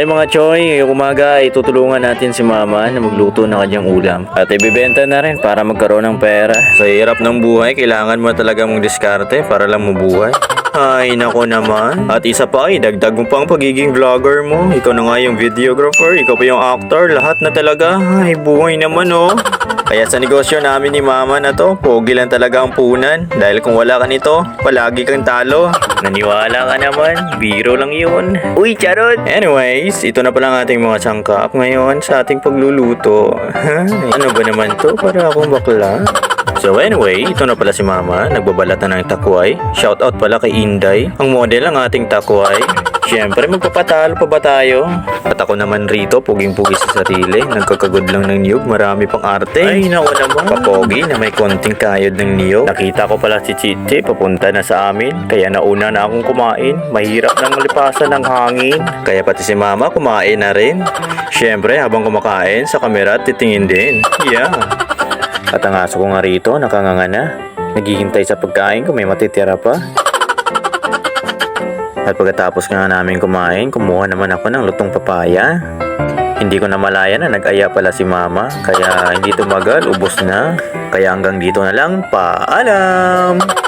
Okay mga choy, umaga itutulungan natin si mama na magluto ng kanyang ulam. At ibibenta na rin para magkaroon ng pera. Sa hirap ng buhay, kailangan mo talaga mong diskarte para lang mabuhay. Ay, nako naman. At isa pa, dagdag mo pang pagiging vlogger mo. Ikaw na nga yung videographer, ikaw pa yung actor, lahat na talaga. Ay, buhay naman oh. Kaya sa negosyo namin ni mama na to, pogi lang talaga ang punan. Dahil kung wala ka nito, palagi kang talo. Naniwala ka naman, biro lang yun. Uy, charot! Anyways, ito na pala ang ating mga sangkap ngayon sa ating pagluluto. Ano ba naman to? Para akong bakla. So anyway, ito na pala si mama, nagbabalat na ng takway. Shoutout pala kay Inday, ang model ng ating takway. Siyempre, magpapatalo pa ba tayo? At ako naman rito, puging-pugi sa sarili. Nagkakagod lang ng niyog, marami pang arte. Ay, naku naman. Papogi na may konting kayod ng niyog. Nakita ko pala si Chichi, papunta na sa amin. Kaya nauna na akong kumain. Mahirap nang malipasan ng hangin. Kaya pati si mama kumain na rin. Siyempre, habang kumakain, sa kamera titingin din. Yeah. At ang aso ko nga rito, nakanganga na. Naghihintay sa pagkain kung may matitira pa. At pagkatapos nga namin kumain, kumuha naman ako ng lutong papaya. Hindi ko na malaya na nag-aya pala si mama. Kaya hindi tumagal, ubos na. Kaya hanggang dito na lang, paalam!